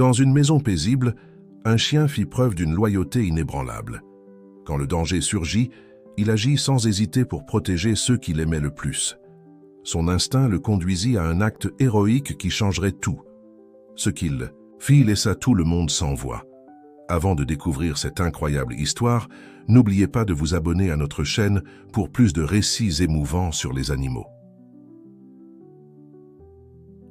Dans une maison paisible, un chien fit preuve d'une loyauté inébranlable. Quand le danger surgit, il agit sans hésiter pour protéger ceux qu'il aimait le plus. Son instinct le conduisit à un acte héroïque qui changerait tout. Ce qu'il fit laissa tout le monde sans voix. Avant de découvrir cette incroyable histoire, n'oubliez pas de vous abonner à notre chaîne pour plus de récits émouvants sur les animaux.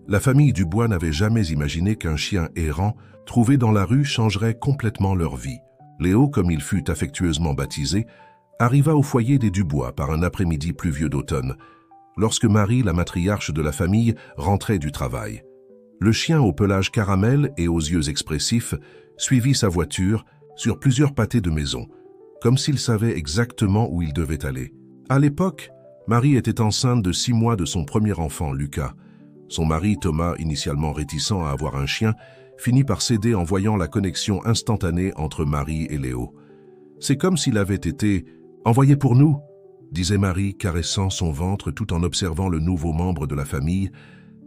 La famille Dubois n'avait jamais imaginé qu'un chien errant trouvé dans la rue changerait complètement leur vie. Léo, comme il fut affectueusement baptisé, arriva au foyer des Dubois par un après-midi pluvieux d'automne, lorsque Marie, la matriarche de la famille, rentrait du travail. Le chien au pelage caramel et aux yeux expressifs suivit sa voiture sur plusieurs pâtés de maison, comme s'il savait exactement où il devait aller. À l'époque, Marie était enceinte de 6 mois de son premier enfant, Lucas. Son mari, Thomas, initialement réticent à avoir un chien, finit par céder en voyant la connexion instantanée entre Marie et Léo. « C'est comme s'il avait été envoyé pour nous », disait Marie, caressant son ventre tout en observant le nouveau membre de la famille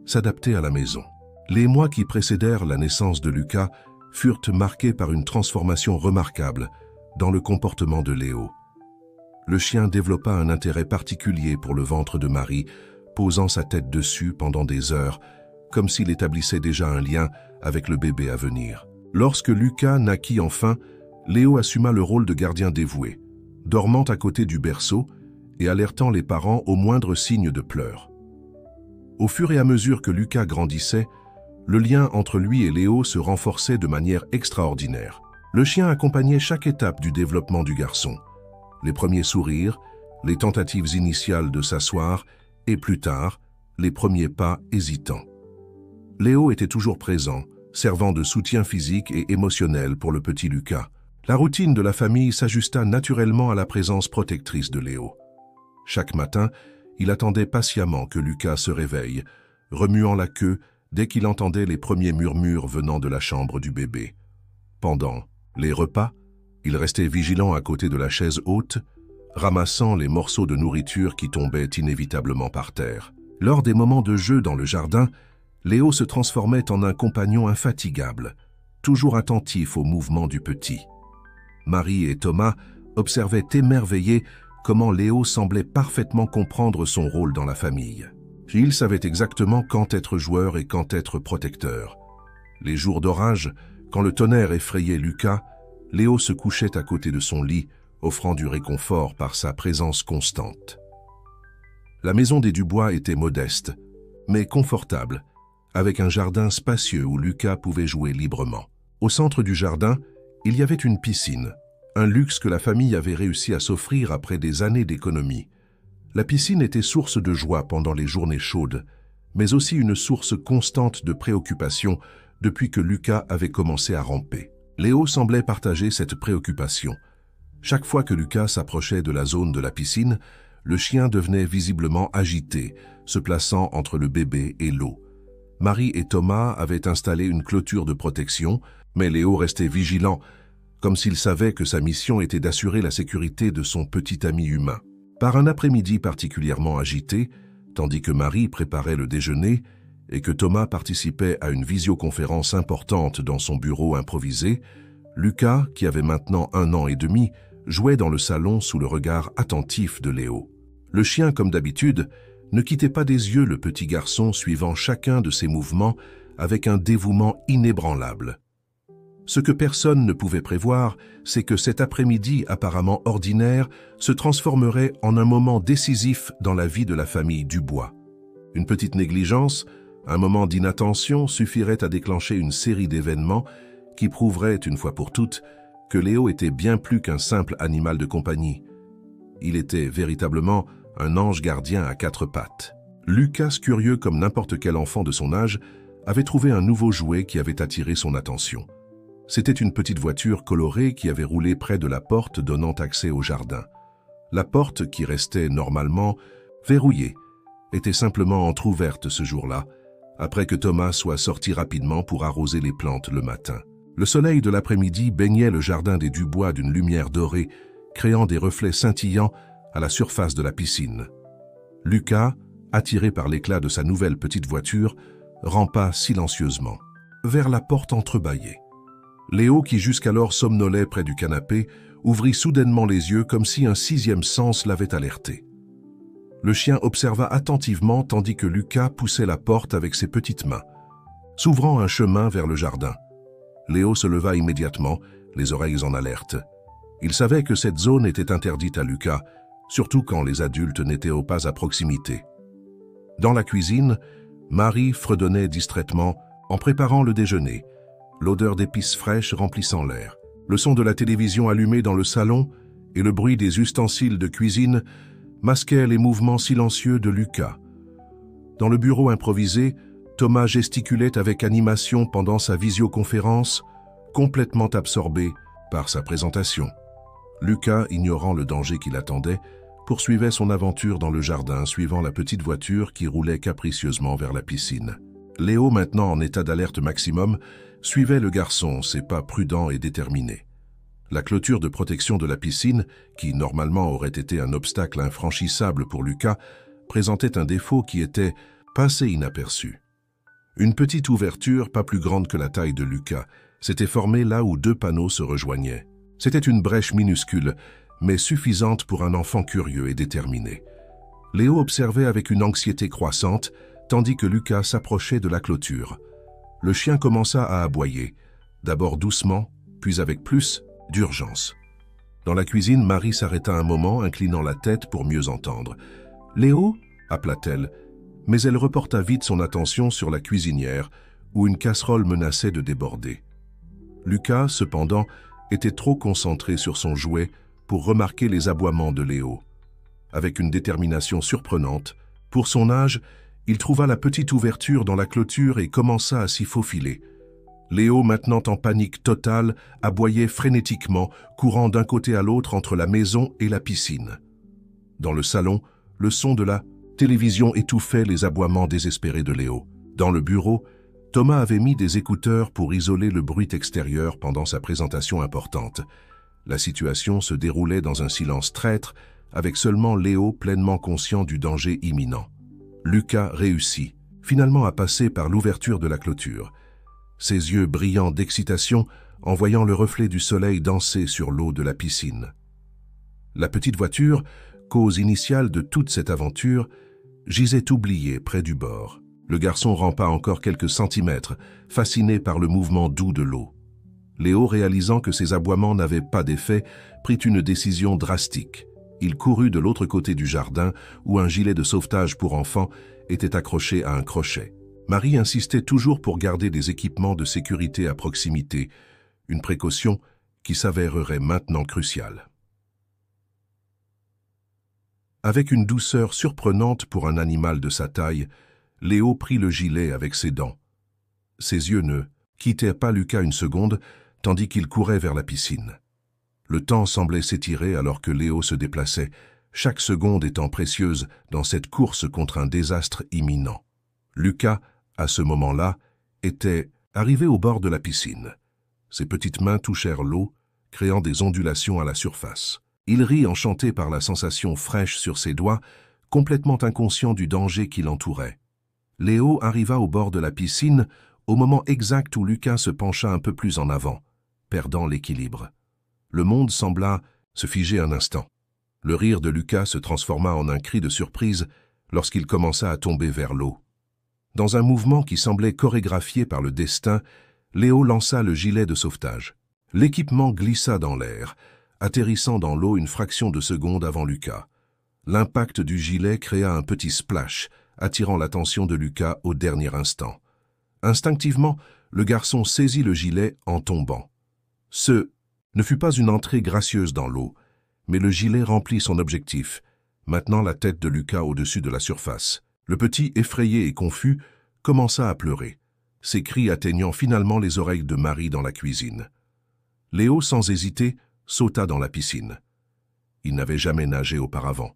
s'adapter à la maison. Les mois qui précédèrent la naissance de Lucas furent marqués par une transformation remarquable dans le comportement de Léo. Le chien développa un intérêt particulier pour le ventre de Marie, posant sa tête dessus pendant des heures, comme s'il établissait déjà un lien avec le bébé à venir. Lorsque Lucas naquit enfin, Léo assuma le rôle de gardien dévoué, dormant à côté du berceau et alertant les parents au moindre signe de pleurs. Au fur et à mesure que Lucas grandissait, le lien entre lui et Léo se renforçait de manière extraordinaire. Le chien accompagnait chaque étape du développement du garçon. Les premiers sourires, les tentatives initiales de s'asseoir et plus tard, les premiers pas hésitants. Léo était toujours présent, servant de soutien physique et émotionnel pour le petit Lucas. La routine de la famille s'ajusta naturellement à la présence protectrice de Léo. Chaque matin, il attendait patiemment que Lucas se réveille, remuant la queue dès qu'il entendait les premiers murmures venant de la chambre du bébé. Pendant les repas, il restait vigilant à côté de la chaise haute, ramassant les morceaux de nourriture qui tombaient inévitablement par terre. Lors des moments de jeu dans le jardin, Léo se transformait en un compagnon infatigable, toujours attentif aux mouvements du petit. Marie et Thomas observaient émerveillés comment Léo semblait parfaitement comprendre son rôle dans la famille. Il savait exactement quand être joueur et quand être protecteur. Les jours d'orage, quand le tonnerre effrayait Lucas, Léo se couchait à côté de son lit, offrant du réconfort par sa présence constante. La maison des Dubois était modeste, mais confortable, avec un jardin spacieux où Lucas pouvait jouer librement. Au centre du jardin, il y avait une piscine, un luxe que la famille avait réussi à s'offrir après des années d'économie. La piscine était source de joie pendant les journées chaudes, mais aussi une source constante de préoccupation depuis que Lucas avait commencé à ramper. Léo semblait partager cette préoccupation. Chaque fois que Lucas s'approchait de la zone de la piscine, le chien devenait visiblement agité, se plaçant entre le bébé et l'eau. Marie et Thomas avaient installé une clôture de protection, mais Léo restait vigilant, comme s'il savait que sa mission était d'assurer la sécurité de son petit ami humain. Par un après-midi particulièrement agité, tandis que Marie préparait le déjeuner et que Thomas participait à une visioconférence importante dans son bureau improvisé, Lucas, qui avait maintenant 1 an et demi, jouait dans le salon sous le regard attentif de Léo. Le chien, comme d'habitude, ne quittait pas des yeux le petit garçon, suivant chacun de ses mouvements avec un dévouement inébranlable. Ce que personne ne pouvait prévoir, c'est que cet après-midi apparemment ordinaire se transformerait en un moment décisif dans la vie de la famille Dubois. Une petite négligence, un moment d'inattention suffirait à déclencher une série d'événements qui prouveraient une fois pour toutes que Léo était bien plus qu'un simple animal de compagnie. Il était véritablement un ange gardien à 4 pattes. Lucas, curieux comme n'importe quel enfant de son âge, avait trouvé un nouveau jouet qui avait attiré son attention. C'était une petite voiture colorée qui avait roulé près de la porte donnant accès au jardin. La porte, qui restait normalement verrouillée, était simplement entr'ouverte ce jour-là, après que Thomas soit sorti rapidement pour arroser les plantes le matin. Le soleil de l'après-midi baignait le jardin des Dubois d'une lumière dorée, créant des reflets scintillants à la surface de la piscine. Lucas, attiré par l'éclat de sa nouvelle petite voiture, rampa silencieusement. vers la porte entrebâillée. Léo, qui jusqu'alors somnolait près du canapé, ouvrit soudainement les yeux comme si un sixième sens l'avait alerté. Le chien observa attentivement tandis que Lucas poussait la porte avec ses petites mains, s'ouvrant un chemin vers le jardin. Léo se leva immédiatement, les oreilles en alerte. Il savait que cette zone était interdite à Lucas, surtout quand les adultes n'étaient pas à proximité. Dans la cuisine, Marie fredonnait distraitement en préparant le déjeuner, l'odeur d'épices fraîches remplissant l'air. Le son de la télévision allumée dans le salon et le bruit des ustensiles de cuisine masquaient les mouvements silencieux de Lucas. Dans le bureau improvisé, Thomas gesticulait avec animation pendant sa visioconférence, complètement absorbé par sa présentation. Lucas, ignorant le danger qui l'attendait, poursuivait son aventure dans le jardin, suivant la petite voiture qui roulait capricieusement vers la piscine. Léo, maintenant en état d'alerte maximum, suivait le garçon, ses pas prudents et déterminés. La clôture de protection de la piscine, qui normalement aurait été un obstacle infranchissable pour Lucas, présentait un défaut qui était passé inaperçu. Une petite ouverture, pas plus grande que la taille de Lucas, s'était formée là où deux panneaux se rejoignaient. C'était une brèche minuscule, mais suffisante pour un enfant curieux et déterminé. Léo observait avec une anxiété croissante, tandis que Lucas s'approchait de la clôture. Le chien commença à aboyer, d'abord doucement, puis avec plus d'urgence. Dans la cuisine, Marie s'arrêta un moment, inclinant la tête pour mieux entendre. « Léo » appela-t-elle, mais elle reporta vite son attention sur la cuisinière, où une casserole menaçait de déborder. Lucas, cependant, était trop concentré sur son jouet pour remarquer les aboiements de Léo. Avec une détermination surprenante, pour son âge, il trouva la petite ouverture dans la clôture et commença à s'y faufiler. Léo, maintenant en panique totale, aboyait frénétiquement, courant d'un côté à l'autre entre la maison et la piscine. Dans le salon, le son de la télévision étouffait les aboiements désespérés de Léo. Dans le bureau, Thomas avait mis des écouteurs pour isoler le bruit extérieur pendant sa présentation importante. La situation se déroulait dans un silence traître, avec seulement Léo pleinement conscient du danger imminent. Lucas réussit, finalement à passer par l'ouverture de la clôture. Ses yeux brillants d'excitation en voyant le reflet du soleil danser sur l'eau de la piscine. La petite voiture, cause initiale de toute cette aventure, gisait oubliée près du bord. Le garçon rampa encore quelques centimètres, fasciné par le mouvement doux de l'eau. Léo, réalisant que ses aboiements n'avaient pas d'effet, prit une décision drastique. Il courut de l'autre côté du jardin, où un gilet de sauvetage pour enfants était accroché à un crochet. Marie insistait toujours pour garder des équipements de sécurité à proximité, une précaution qui s'avérerait maintenant cruciale. Avec une douceur surprenante pour un animal de sa taille, Léo prit le gilet avec ses dents. Ses yeux ne quittaient pas Lucas une seconde, tandis qu'il courait vers la piscine. Le temps semblait s'étirer alors que Léo se déplaçait, chaque seconde étant précieuse dans cette course contre un désastre imminent. Lucas, à ce moment-là, était arrivé au bord de la piscine. Ses petites mains touchèrent l'eau, créant des ondulations à la surface. Il rit enchanté par la sensation fraîche sur ses doigts, complètement inconscient du danger qui l'entourait. Léo arriva au bord de la piscine au moment exact où Lucas se pencha un peu plus en avant, perdant l'équilibre. Le monde sembla se figer un instant. Le rire de Lucas se transforma en un cri de surprise lorsqu'il commença à tomber vers l'eau. Dans un mouvement qui semblait chorégraphié par le destin, Léo lança le gilet de sauvetage. L'équipement glissa dans l'air, atterrissant dans l'eau une fraction de seconde avant Lucas. L'impact du gilet créa un petit splash, attirant l'attention de Lucas au dernier instant. Instinctivement, le garçon saisit le gilet en tombant. Ce ne fut pas une entrée gracieuse dans l'eau, mais le gilet remplit son objectif, maintenant la tête de Lucas au-dessus de la surface. Le petit, effrayé et confus, commença à pleurer, ses cris atteignant finalement les oreilles de Marie dans la cuisine. Léo, sans hésiter, sauta dans la piscine. Il n'avait jamais nagé auparavant,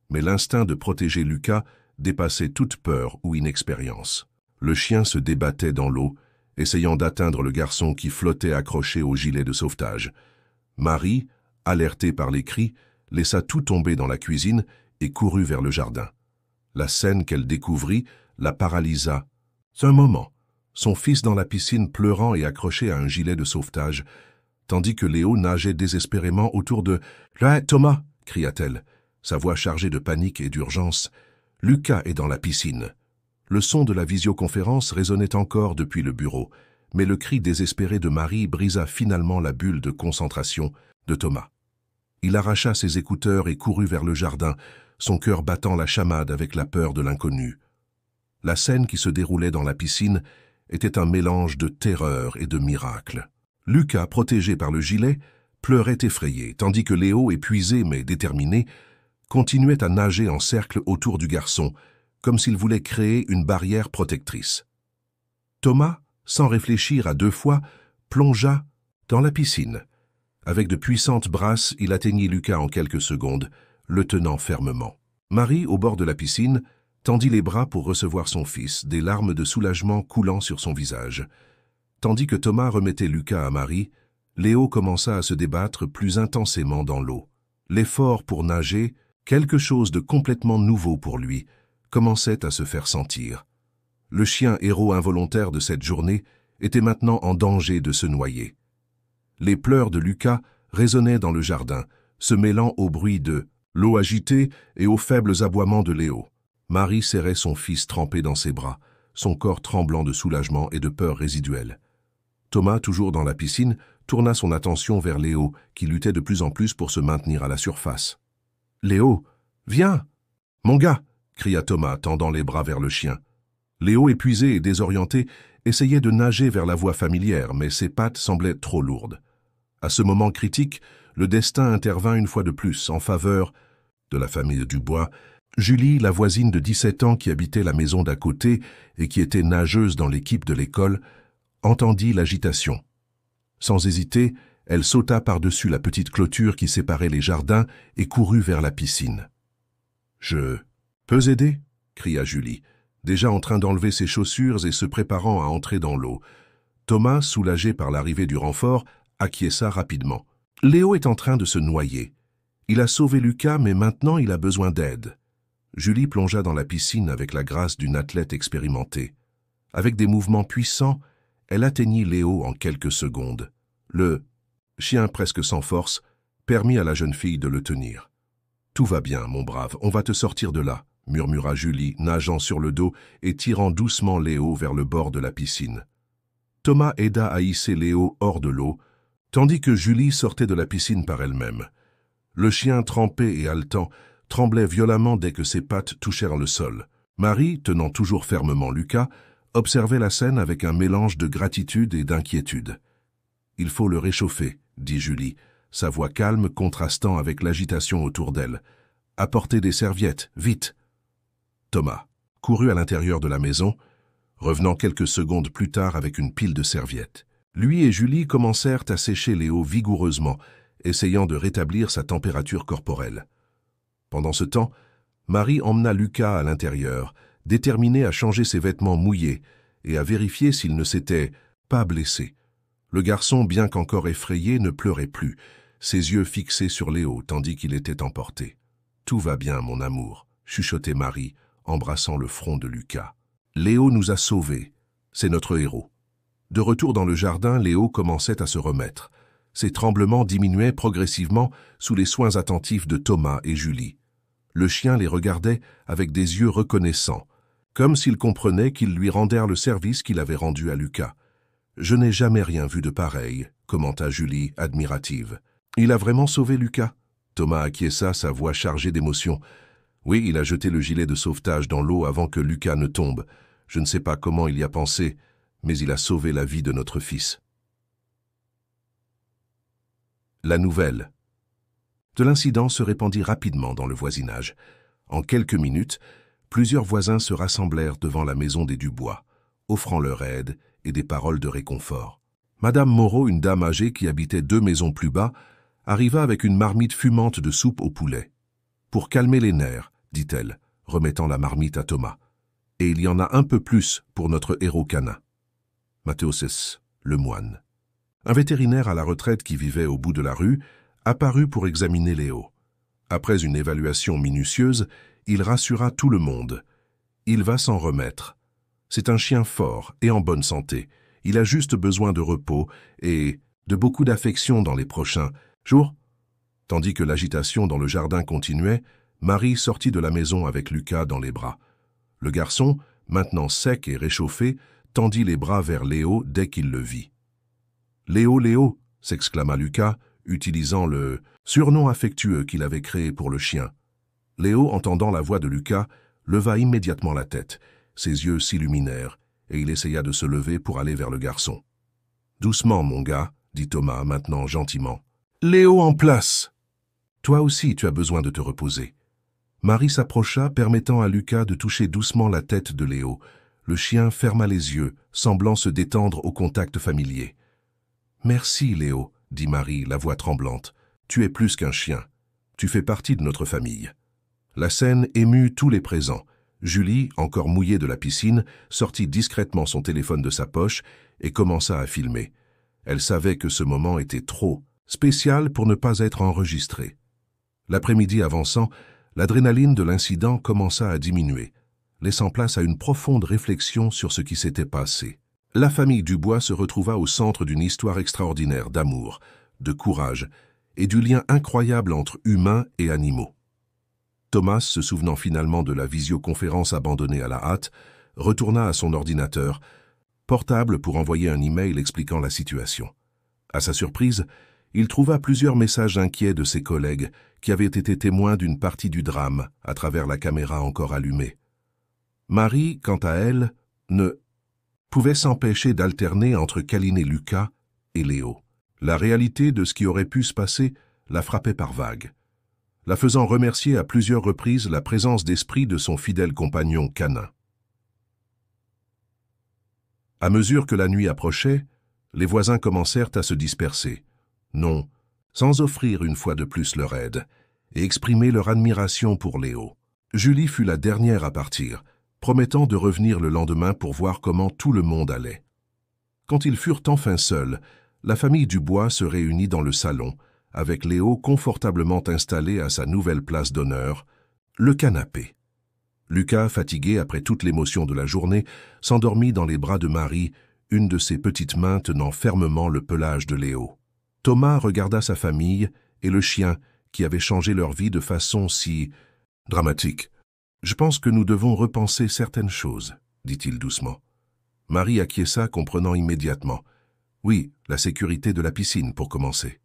mais l'instinct de protéger Lucas dépassait toute peur ou inexpérience. Le chien se débattait dans l'eau, essayant d'atteindre le garçon qui flottait accroché au gilet de sauvetage. Marie, alertée par les cris, laissa tout tomber dans la cuisine et courut vers le jardin. La scène qu'elle découvrit la paralysa. Un moment, son fils dans la piscine pleurant et accroché à un gilet de sauvetage, tandis que Léo nageait désespérément autour de « Là, Thomas !» cria-t-elle, sa voix chargée de panique et d'urgence. « Lucas est dans la piscine !» Le son de la visioconférence résonnait encore depuis le bureau, mais le cri désespéré de Marie brisa finalement la bulle de concentration de Thomas. Il arracha ses écouteurs et courut vers le jardin, son cœur battant la chamade avec la peur de l'inconnu. La scène qui se déroulait dans la piscine était un mélange de terreur et de miracle. Lucas, protégé par le gilet, pleurait effrayé, tandis que Léo, épuisé mais déterminé, continuait à nager en cercle autour du garçon, comme s'il voulait créer une barrière protectrice. Thomas, sans réfléchir à deux fois, plongea dans la piscine. Avec de puissantes brasses, il atteignit Lucas en quelques secondes, le tenant fermement. Marie, au bord de la piscine, tendit les bras pour recevoir son fils, des larmes de soulagement coulant sur son visage. Tandis que Thomas remettait Lucas à Marie, Léo commença à se débattre plus intensément dans l'eau. L'effort pour nager, quelque chose de complètement nouveau pour lui, commençait à se faire sentir. Le chien héros involontaire de cette journée était maintenant en danger de se noyer. Les pleurs de Lucas résonnaient dans le jardin, se mêlant au bruit de l'eau agitée et aux faibles aboiements de Léo. Marie serrait son fils trempé dans ses bras, son corps tremblant de soulagement et de peur résiduelle. Thomas, toujours dans la piscine, tourna son attention vers Léo, qui luttait de plus en plus pour se maintenir à la surface. « Léo, viens !»« Mon gars !» cria Thomas, tendant les bras vers le chien. Léo, épuisé et désorienté, essayait de nager vers la voie familière, mais ses pattes semblaient trop lourdes. À ce moment critique, le destin intervint une fois de plus en faveur de la famille Dubois. Julie, la voisine de 17 ans qui habitait la maison d'à côté et qui était nageuse dans l'équipe de l'école, entendit l'agitation. Sans hésiter, elle sauta par-dessus la petite clôture qui séparait les jardins et courut vers la piscine. « Je peux aider ?» cria Julie, déjà en train d'enlever ses chaussures et se préparant à entrer dans l'eau. Thomas, soulagé par l'arrivée du renfort, acquiesça rapidement. « Léo est en train de se noyer. Il a sauvé Lucas, mais maintenant il a besoin d'aide. » Julie plongea dans la piscine avec la grâce d'une athlète expérimentée. Avec des mouvements puissants, elle atteignit Léo en quelques secondes. Le chien, presque sans force, permit à la jeune fille de le tenir. « Tout va bien, mon brave, on va te sortir de là, » murmura Julie, nageant sur le dos et tirant doucement Léo vers le bord de la piscine. Thomas aida à hisser Léo hors de l'eau, tandis que Julie sortait de la piscine par elle-même. Le chien, trempé et haletant, tremblait violemment dès que ses pattes touchèrent le sol. Marie, tenant toujours fermement Lucas, observait la scène avec un mélange de gratitude et d'inquiétude. « Il faut le réchauffer, » dit Julie, sa voix calme contrastant avec l'agitation autour d'elle. « Apportez des serviettes, vite !» Thomas courut à l'intérieur de la maison, revenant quelques secondes plus tard avec une pile de serviettes. Lui et Julie commencèrent à sécher Léo vigoureusement, essayant de rétablir sa température corporelle. Pendant ce temps, Marie emmena Lucas à l'intérieur, déterminée à changer ses vêtements mouillés et à vérifier s'il ne s'était pas blessé. Le garçon, bien qu'encore effrayé, ne pleurait plus, ses yeux fixés sur Léo tandis qu'il était emporté. « Tout va bien, mon amour », chuchotait Marie, embrassant le front de Lucas. « Léo nous a sauvés, c'est notre héros. » De retour dans le jardin, Léo commençait à se remettre. Ses tremblements diminuaient progressivement sous les soins attentifs de Thomas et Julie. Le chien les regardait avec des yeux reconnaissants, comme s'il comprenait qu'ils lui rendèrent le service qu'il avait rendu à Lucas. « Je n'ai jamais rien vu de pareil », commenta Julie, admirative. « Il a vraiment sauvé Lucas ?» Thomas acquiesça, sa voix chargée d'émotion. « Oui, il a jeté le gilet de sauvetage dans l'eau avant que Lucas ne tombe. Je ne sais pas comment il y a pensé, mais il a sauvé la vie de notre fils. » La nouvelle de l'incident se répandit rapidement dans le voisinage. En quelques minutes, plusieurs voisins se rassemblèrent devant la maison des Dubois, offrant leur aide et des paroles de réconfort. Madame Moreau, une dame âgée qui habitait 2 maisons plus bas, arriva avec une marmite fumante de soupe au poulet. « Pour calmer les nerfs, » dit-elle, remettant la marmite à Thomas. « Et il y en a un peu plus pour notre héros canin. » Mathéos, le moine. Un vétérinaire à la retraite qui vivait au bout de la rue apparut pour examiner Léo. Après une évaluation minutieuse, il rassura tout le monde. « Il va s'en remettre. C'est un chien fort et en bonne santé. Il a juste besoin de repos et de beaucoup d'affection dans les prochains jours. » Tandis que l'agitation dans le jardin continuait, Marie sortit de la maison avec Lucas dans les bras. Le garçon, maintenant sec et réchauffé, tendit les bras vers Léo dès qu'il le vit. « Léo, Léo !» s'exclama Lucas, utilisant le surnom affectueux qu'il avait créé pour le chien. Léo, entendant la voix de Lucas, leva immédiatement la tête. Ses yeux s'illuminèrent, et il essaya de se lever pour aller vers le garçon. « Doucement, mon gars, » dit Thomas, maintenant gentiment. « Léo en place !»« Toi aussi, tu as besoin de te reposer. » Marie s'approcha, permettant à Lucas de toucher doucement la tête de Léo. Le chien ferma les yeux, semblant se détendre au contact familier. « Merci, Léo, » dit Marie, la voix tremblante. « Tu es plus qu'un chien. Tu fais partie de notre famille. » La scène émut tous les présents. Julie, encore mouillée de la piscine, sortit discrètement son téléphone de sa poche et commença à filmer. Elle savait que ce moment était trop spécial pour ne pas être enregistré. L'après-midi avançant, l'adrénaline de l'incident commença à diminuer, laissant place à une profonde réflexion sur ce qui s'était passé. La famille Dubois se retrouva au centre d'une histoire extraordinaire d'amour, de courage et du lien incroyable entre humains et animaux. Thomas, se souvenant finalement de la visioconférence abandonnée à la hâte, retourna à son ordinateur portable pour envoyer un email expliquant la situation. À sa surprise, il trouva plusieurs messages inquiets de ses collègues qui avaient été témoins d'une partie du drame à travers la caméra encore allumée. Marie, quant à elle, ne pouvait s'empêcher d'alterner entre câliner Lucas et Léo. La réalité de ce qui aurait pu se passer la frappait par vagues, la faisant remercier à plusieurs reprises la présence d'esprit de son fidèle compagnon canin. À mesure que la nuit approchait, les voisins commencèrent à se disperser, non, sans offrir une fois de plus leur aide, et exprimer leur admiration pour Léo. Julie fut la dernière à partir, promettant de revenir le lendemain pour voir comment tout le monde allait. Quand ils furent enfin seuls, la famille Dubois se réunit dans le salon, avec Léo confortablement installé à sa nouvelle place d'honneur, le canapé. Lucas, fatigué après toute l'émotion de la journée, s'endormit dans les bras de Marie, une de ses petites mains tenant fermement le pelage de Léo. Thomas regarda sa famille et le chien qui avait changé leur vie de façon si dramatique. « Je pense que nous devons repenser certaines choses, » dit-il doucement. Marie acquiesça, comprenant immédiatement. « Oui, la sécurité de la piscine pour commencer. »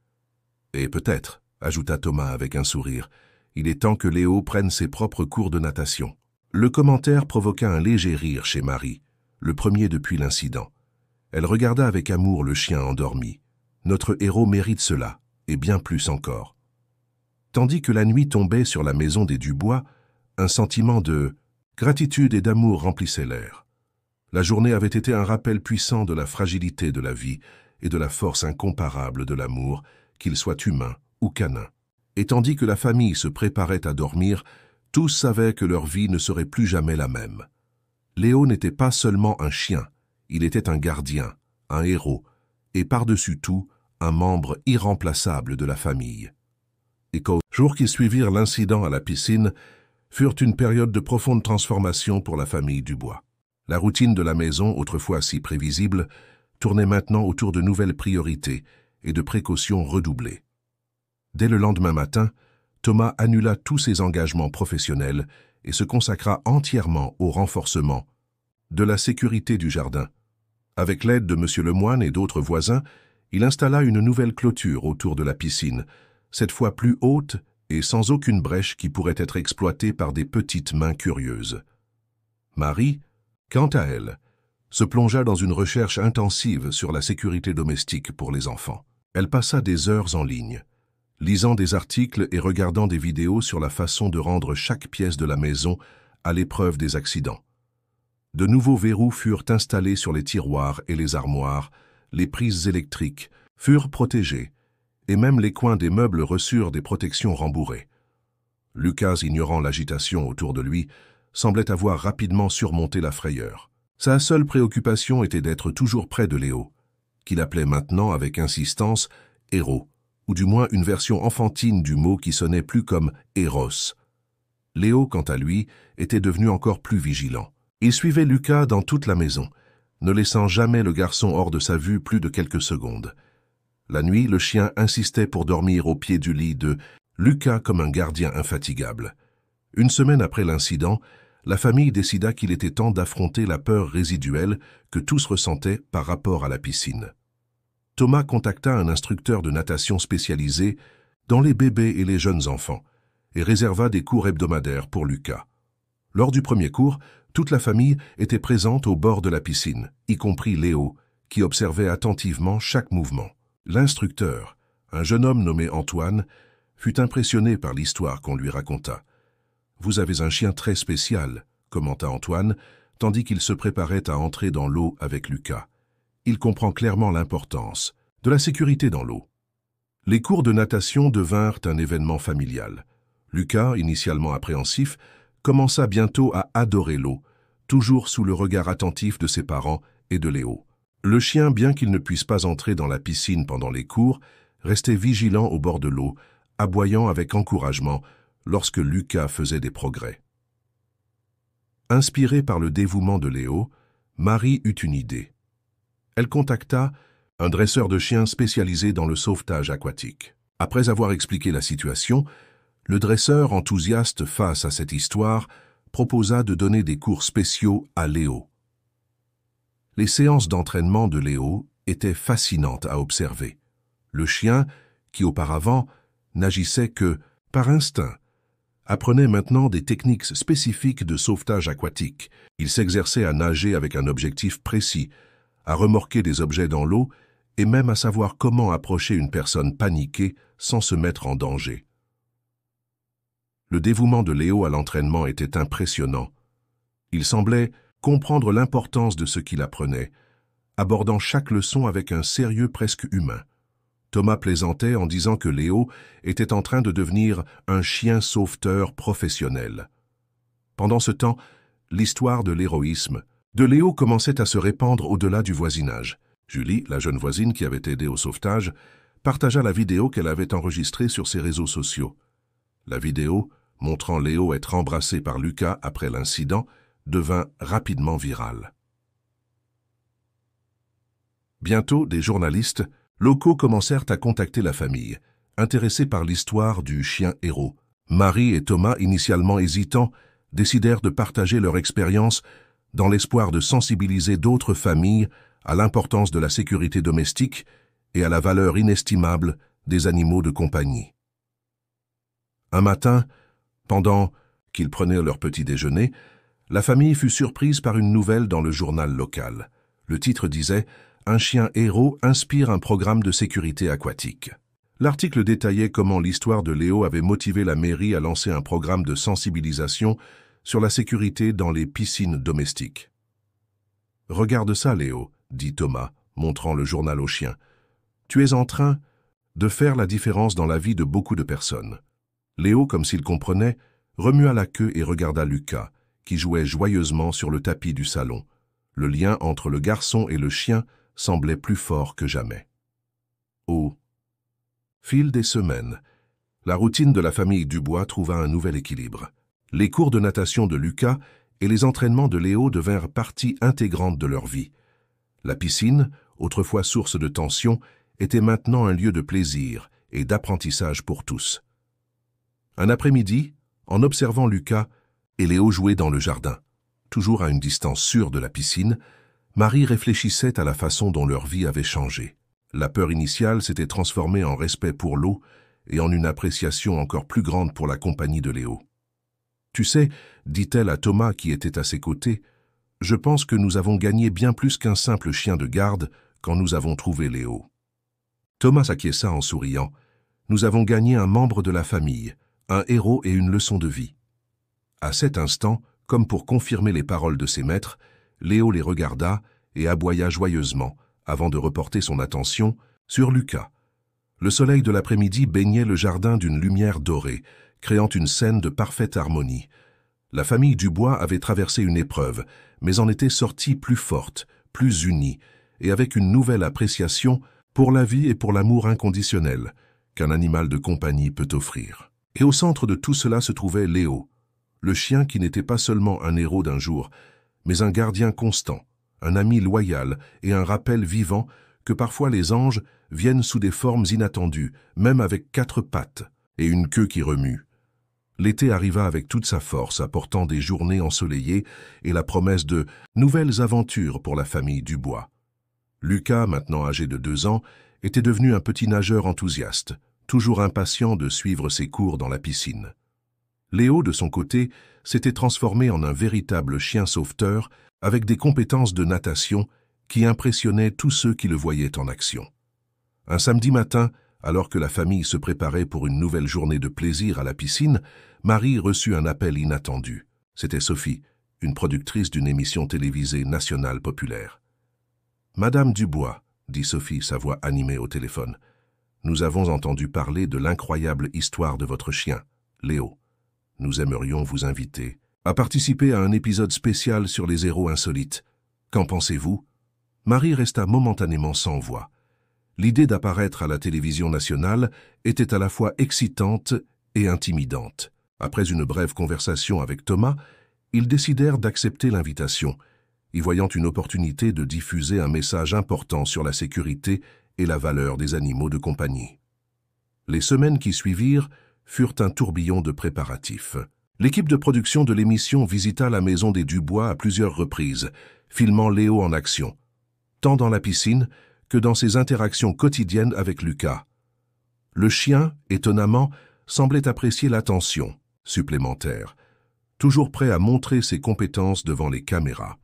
« Et peut-être, » ajouta Thomas avec un sourire, « il est temps que Léo prenne ses propres cours de natation. » Le commentaire provoqua un léger rire chez Marie, le premier depuis l'incident. Elle regarda avec amour le chien endormi. Notre héros mérite cela, et bien plus encore. Tandis que la nuit tombait sur la maison des Dubois, un sentiment de gratitude et d'amour remplissait l'air. La journée avait été un rappel puissant de la fragilité de la vie et de la force incomparable de l'amour, qu'il soit humain ou canin. Et tandis que la famille se préparait à dormir, tous savaient que leur vie ne serait plus jamais la même. Léo n'était pas seulement un chien, il était un gardien, un héros, et par-dessus tout, un membre irremplaçable de la famille. Et qu'aux jours qui suivirent l'incident à la piscine furent une période de profonde transformation pour la famille Dubois. La routine de la maison, autrefois si prévisible, tournait maintenant autour de nouvelles priorités et de précautions redoublées. Dès le lendemain matin, Thomas annula tous ses engagements professionnels et se consacra entièrement au renforcement de la sécurité du jardin. Avec l'aide de M. Lemoine et d'autres voisins, il installa une nouvelle clôture autour de la piscine, cette fois plus haute et sans aucune brèche qui pourrait être exploitée par des petites mains curieuses. Marie, quant à elle, se plongea dans une recherche intensive sur la sécurité domestique pour les enfants. Elle passa des heures en ligne, lisant des articles et regardant des vidéos sur la façon de rendre chaque pièce de la maison à l'épreuve des accidents. De nouveaux verrous furent installés sur les tiroirs et les armoires, les prises électriques furent protégées, et même les coins des meubles reçurent des protections rembourrées. Lucas, ignorant l'agitation autour de lui, semblait avoir rapidement surmonté la frayeur. Sa seule préoccupation était d'être toujours près de Léo, qu'il appelait maintenant avec insistance « héros », ou du moins une version enfantine du mot qui sonnait plus comme « héros ». Léo, quant à lui, était devenu encore plus vigilant. Il suivait Lucas dans toute la maison, ne laissant jamais le garçon hors de sa vue plus de quelques secondes. La nuit, le chien insistait pour dormir au pied du lit de Lucas comme un gardien infatigable. Une semaine après l'incident, la famille décida qu'il était temps d'affronter la peur résiduelle que tous ressentaient par rapport à la piscine. Thomas contacta un instructeur de natation spécialisé dans les bébés et les jeunes enfants et réserva des cours hebdomadaires pour Lucas. Lors du premier cours, toute la famille était présente au bord de la piscine, y compris Léo, qui observait attentivement chaque mouvement. L'instructeur, un jeune homme nommé Antoine, fut impressionné par l'histoire qu'on lui raconta. « Vous avez un chien très spécial », commenta Antoine, tandis qu'il se préparait à entrer dans l'eau avec Lucas. Il comprend clairement l'importance de la sécurité dans l'eau. Les cours de natation devinrent un événement familial. Lucas, initialement appréhensif, commença bientôt à adorer l'eau, toujours sous le regard attentif de ses parents et de Léo. Le chien, bien qu'il ne puisse pas entrer dans la piscine pendant les cours, restait vigilant au bord de l'eau, aboyant avec encouragement lorsque Lucas faisait des progrès. Inspirée par le dévouement de Léo, Marie eut une idée. Elle contacta un dresseur de chiens spécialisé dans le sauvetage aquatique. Après avoir expliqué la situation, le dresseur, enthousiaste face à cette histoire, proposa de donner des cours spéciaux à Léo. Les séances d'entraînement de Léo étaient fascinantes à observer. Le chien, qui auparavant n'agissait que par instinct, apprenait maintenant des techniques spécifiques de sauvetage aquatique. Il s'exerçait à nager avec un objectif précis, à remorquer des objets dans l'eau et même à savoir comment approcher une personne paniquée sans se mettre en danger. Le dévouement de Léo à l'entraînement était impressionnant. Il semblait comprendre l'importance de ce qu'il apprenait, abordant chaque leçon avec un sérieux presque humain. Thomas plaisantait en disant que Léo était en train de devenir un chien sauveteur professionnel. Pendant ce temps, l'histoire de l'héroïsme de Léo commençait à se répandre au-delà du voisinage. Julie, la jeune voisine qui avait aidé au sauvetage, partagea la vidéo qu'elle avait enregistrée sur ses réseaux sociaux. La vidéo, montrant Léo être embrassé par Lucas après l'incident, devint rapidement virale. Bientôt, des journalistes locaux commencèrent à contacter la famille, intéressés par l'histoire du chien héros. Marie et Thomas, initialement hésitants, décidèrent de partager leur expérience dans l'espoir de sensibiliser d'autres familles à l'importance de la sécurité domestique et à la valeur inestimable des animaux de compagnie. Un matin, pendant qu'ils prenaient leur petit déjeuner, la famille fut surprise par une nouvelle dans le journal local. Le titre disait « Un chien héros inspire un programme de sécurité aquatique ». L'article détaillait comment l'histoire de Léo avait motivé la mairie à lancer un programme de sensibilisation sur la sécurité dans les piscines domestiques. « Regarde ça, Léo », dit Thomas, montrant le journal au chien. « Tu es en train de faire la différence dans la vie de beaucoup de personnes. » Léo, comme s'il comprenait, remua la queue et regarda Lucas, qui jouait joyeusement sur le tapis du salon. Le lien entre le garçon et le chien semblait plus fort que jamais. Au fil des semaines, la routine de la famille Dubois trouva un nouvel équilibre. Les cours de natation de Lucas et les entraînements de Léo devinrent partie intégrante de leur vie. La piscine, autrefois source de tension, était maintenant un lieu de plaisir et d'apprentissage pour tous. Un après-midi, en observant Lucas et Léo jouer dans le jardin, toujours à une distance sûre de la piscine, Marie réfléchissait à la façon dont leur vie avait changé. La peur initiale s'était transformée en respect pour l'eau et en une appréciation encore plus grande pour la compagnie de Léo. « Tu sais, dit-elle à Thomas qui était à ses côtés, je pense que nous avons gagné bien plus qu'un simple chien de garde quand nous avons trouvé Léo. » Thomas acquiesça en souriant. « Nous avons gagné un membre de la famille, un héros et une leçon de vie. » À cet instant, comme pour confirmer les paroles de ses maîtres, Léo les regarda et aboya joyeusement, avant de reporter son attention sur Lucas. Le soleil de l'après-midi baignait le jardin d'une lumière dorée, créant une scène de parfaite harmonie. La famille Dubois avait traversé une épreuve, mais en était sortie plus forte, plus unie, et avec une nouvelle appréciation pour la vie et pour l'amour inconditionnel qu'un animal de compagnie peut offrir. Et au centre de tout cela se trouvait Léo, le chien qui n'était pas seulement un héros d'un jour, mais un gardien constant, un ami loyal et un rappel vivant que parfois les anges viennent sous des formes inattendues, même avec 4 pattes et une queue qui remue. L'été arriva avec toute sa force, apportant des journées ensoleillées et la promesse de nouvelles aventures pour la famille Dubois. Lucas, maintenant âgé de 2 ans, était devenu un petit nageur enthousiaste, toujours impatient de suivre ses cours dans la piscine. Léo, de son côté, s'était transformé en un véritable chien sauveteur avec des compétences de natation qui impressionnaient tous ceux qui le voyaient en action. Un samedi matin, alors que la famille se préparait pour une nouvelle journée de plaisir à la piscine, Marie reçut un appel inattendu. C'était Sophie, une productrice d'une émission télévisée nationale populaire. « Madame Dubois », dit Sophie, sa voix animée au téléphone, « nous avons entendu parler de l'incroyable histoire de votre chien, Léo. Nous aimerions vous inviter à participer à un épisode spécial sur les héros insolites. Qu'en pensez-vous » Marie resta momentanément sans voix. L'idée d'apparaître à la télévision nationale était à la fois excitante et intimidante. Après une brève conversation avec Thomas, ils décidèrent d'accepter l'invitation, y voyant une opportunité de diffuser un message important sur la sécurité et la valeur des animaux de compagnie. Les semaines qui suivirent furent un tourbillon de préparatifs. L'équipe de production de l'émission visita la maison des Dubois à plusieurs reprises, filmant Léo en action, tant dans la piscine que dans ses interactions quotidiennes avec Lucas. Le chien, étonnamment, semblait apprécier l'attention supplémentaire, toujours prêt à montrer ses compétences devant les caméras.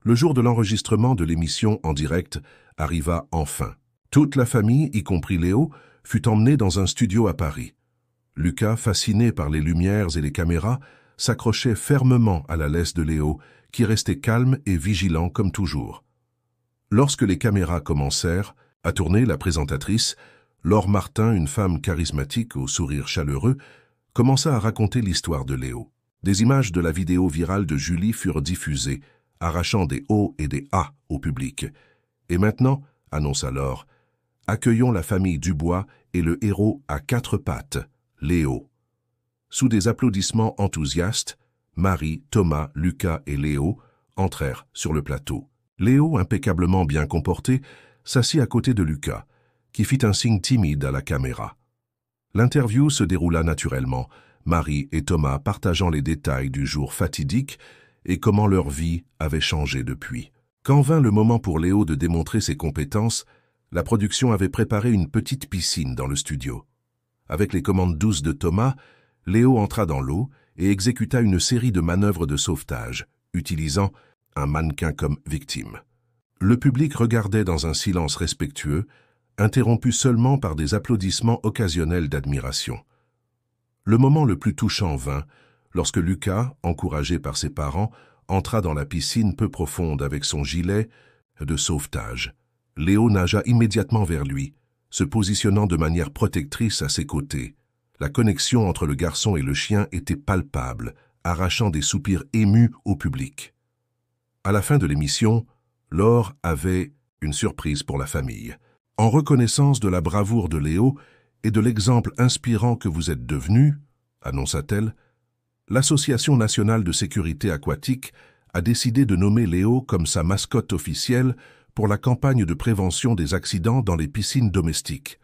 Le jour de l'enregistrement de l'émission en direct arriva enfin. Toute la famille, y compris Léo, fut emmenée dans un studio à Paris. Lucas, fasciné par les lumières et les caméras, s'accrochait fermement à la laisse de Léo, qui restait calme et vigilant comme toujours. Lorsque les caméras commencèrent à tourner, la présentatrice, Laure Martin, une femme charismatique au sourire chaleureux, commença à raconter l'histoire de Léo. Des images de la vidéo virale de Julie furent diffusées, arrachant des O et des A au public. Et maintenant, annonça Laure, accueillons la famille Dubois et le héros à 4 pattes, Léo. Sous des applaudissements enthousiastes, Marie, Thomas, Lucas et Léo entrèrent sur le plateau. Léo, impeccablement bien comporté, s'assit à côté de Lucas, qui fit un signe timide à la caméra. L'interview se déroula naturellement, Marie et Thomas partageant les détails du jour fatidique et comment leur vie avait changé depuis. Quand vint le moment pour Léo de démontrer ses compétences, la production avait préparé une petite piscine dans le studio. Avec les commandes douces de Thomas, Léo entra dans l'eau et exécuta une série de manœuvres de sauvetage, utilisant un mannequin comme victime. Le public regardait dans un silence respectueux, interrompu seulement par des applaudissements occasionnels d'admiration. Le moment le plus touchant vint lorsque Lucas, encouragé par ses parents, entra dans la piscine peu profonde avec son gilet de sauvetage. Léo nagea immédiatement vers lui, se positionnant de manière protectrice à ses côtés. La connexion entre le garçon et le chien était palpable, arrachant des soupirs émus au public. À la fin de l'émission, Laure avait une surprise pour la famille. En reconnaissance de la bravoure de Léo et de l'exemple inspirant que vous êtes devenu, annonça-t-elle, l'Association nationale de sécurité aquatique a décidé de nommer Léo comme sa mascotte officielle pour la campagne de prévention des accidents dans les piscines domestiques.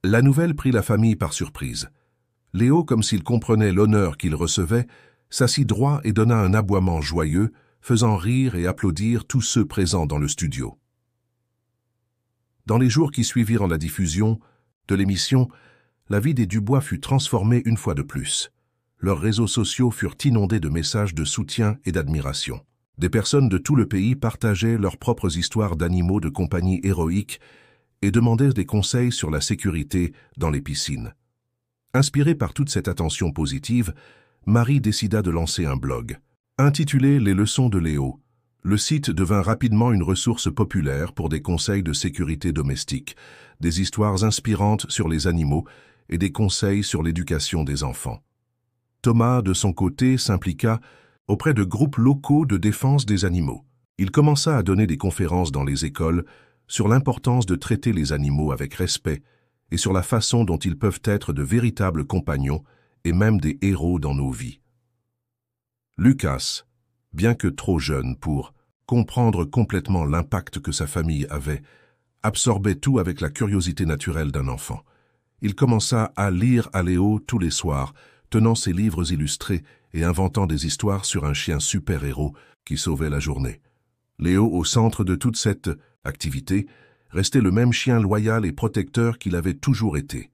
La nouvelle prit la famille par surprise. Léo, comme s'il comprenait l'honneur qu'il recevait, s'assit droit et donna un aboiement joyeux, faisant rire et applaudir tous ceux présents dans le studio. Dans les jours qui suivirent la diffusion de l'émission, la vie des Dubois fut transformée une fois de plus. Leurs réseaux sociaux furent inondés de messages de soutien et d'admiration. Des personnes de tout le pays partageaient leurs propres histoires d'animaux de compagnie héroïques et demandaient des conseils sur la sécurité dans les piscines. Inspirée par toute cette attention positive, Marie décida de lancer un blog. Intitulé « Les leçons de Léo », le site devint rapidement une ressource populaire pour des conseils de sécurité domestique, des histoires inspirantes sur les animaux et des conseils sur l'éducation des enfants. Thomas, de son côté, s'impliqua auprès de groupes locaux de défense des animaux. Il commença à donner des conférences dans les écoles sur l'importance de traiter les animaux avec respect et sur la façon dont ils peuvent être de véritables compagnons et même des héros dans nos vies. Lucas, bien que trop jeune pour comprendre complètement l'impact que sa famille avait, absorbait tout avec la curiosité naturelle d'un enfant. Il commença à lire à Léo tous les soirs, tenant ses livres illustrés et inventant des histoires sur un chien super-héros qui sauvait la journée. Léo, au centre de toute cette activité, restait le même chien loyal et protecteur qu'il avait toujours été.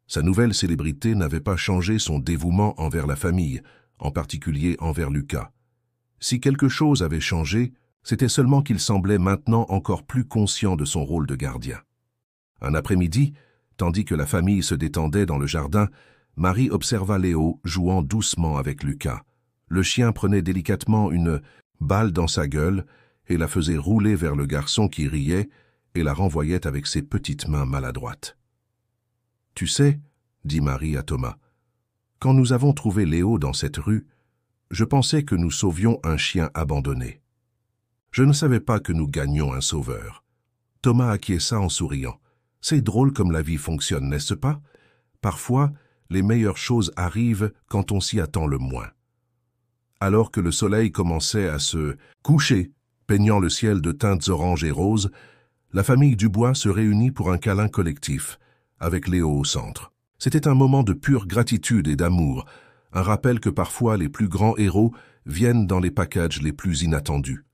Sa nouvelle célébrité n'avait pas changé son dévouement envers la famille, en particulier envers Lucas. Si quelque chose avait changé, c'était seulement qu'il semblait maintenant encore plus conscient de son rôle de gardien. Un après-midi, tandis que la famille se détendait dans le jardin, Marie observa Léo jouant doucement avec Lucas. Le chien prenait délicatement une balle dans sa gueule et la faisait rouler vers le garçon qui riait et la renvoyait avec ses petites mains maladroites. « Tu sais, dit Marie à Thomas, quand nous avons trouvé Léo dans cette rue, je pensais que nous sauvions un chien abandonné. Je ne savais pas que nous gagnions un sauveur. » Thomas acquiesça en souriant. « C'est drôle comme la vie fonctionne, n'est-ce pas? Parfois, les meilleures choses arrivent quand on s'y attend le moins. » Alors que le soleil commençait à se coucher, peignant le ciel de teintes oranges et roses, la famille Dubois se réunit pour un câlin collectif, avec Léo au centre. C'était un moment de pure gratitude et d'amour, un rappel que parfois les plus grands héros viennent dans les packages les plus inattendus.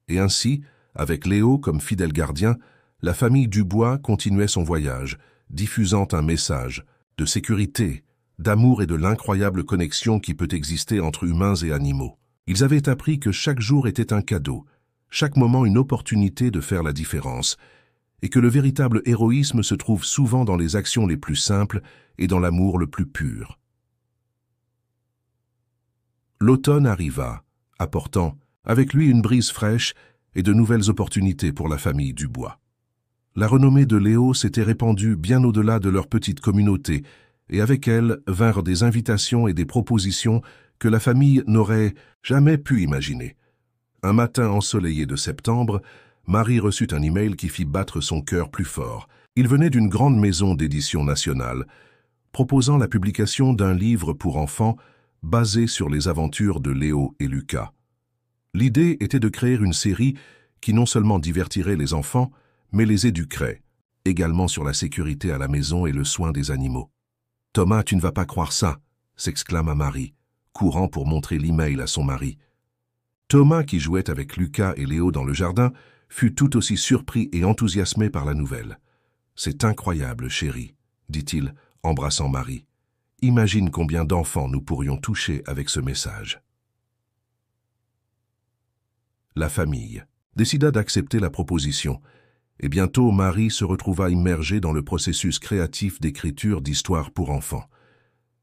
Et ainsi, avec Léo comme fidèle gardien, la famille Dubois continuait son voyage, diffusant un message de sécurité, d'amour et de l'incroyable connexion qui peut exister entre humains et animaux. Ils avaient appris que chaque jour était un cadeau, chaque moment une opportunité de faire la différence, et que le véritable héroïsme se trouve souvent dans les actions les plus simples et dans l'amour le plus pur. L'automne arriva, apportant avec lui une brise fraîche et de nouvelles opportunités pour la famille Dubois. La renommée de Léo s'était répandue bien au-delà de leur petite communauté, et avec elle vinrent des invitations et des propositions que la famille n'aurait jamais pu imaginer. Un matin ensoleillé de septembre, Marie reçut un email qui fit battre son cœur plus fort. Il venait d'une grande maison d'édition nationale, proposant la publication d'un livre pour enfants basé sur les aventures de Léo et Lucas. L'idée était de créer une série qui non seulement divertirait les enfants, mais les éduquerait, également sur la sécurité à la maison et le soin des animaux. « Thomas, tu ne vas pas croire ça !» s'exclama Marie, courant pour montrer l'email à son mari. Thomas, qui jouait avec Lucas et Léo dans le jardin, fut tout aussi surpris et enthousiasmé par la nouvelle. « C'est incroyable, chérie, » dit-il, embrassant Marie. « Imagine combien d'enfants nous pourrions toucher avec ce message. » La famille décida d'accepter la proposition, et bientôt Marie se retrouva immergée dans le processus créatif d'écriture d'histoires pour enfants.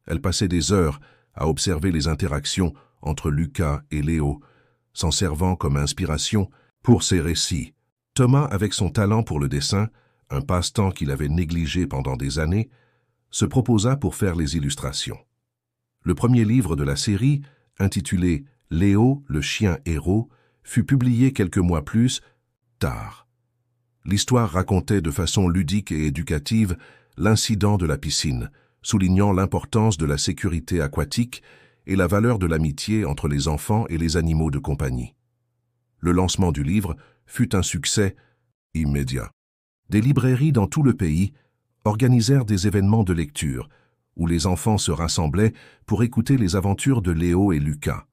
Elle passait des heures à observer les interactions entre Lucas et Léo, s'en servant comme inspiration pour ses récits. Thomas, avec son talent pour le dessin, un passe-temps qu'il avait négligé pendant des années, se proposa pour faire les illustrations. Le premier livre de la série, intitulé « Léo, le chien héros », fut publié quelques mois plus tard. L'histoire racontait de façon ludique et éducative l'incident de la piscine, soulignant l'importance de la sécurité aquatique et la valeur de l'amitié entre les enfants et les animaux de compagnie. Le lancement du livre fut un succès immédiat. Des librairies dans tout le pays organisèrent des événements de lecture, où les enfants se rassemblaient pour écouter les aventures de Léo et Lucas.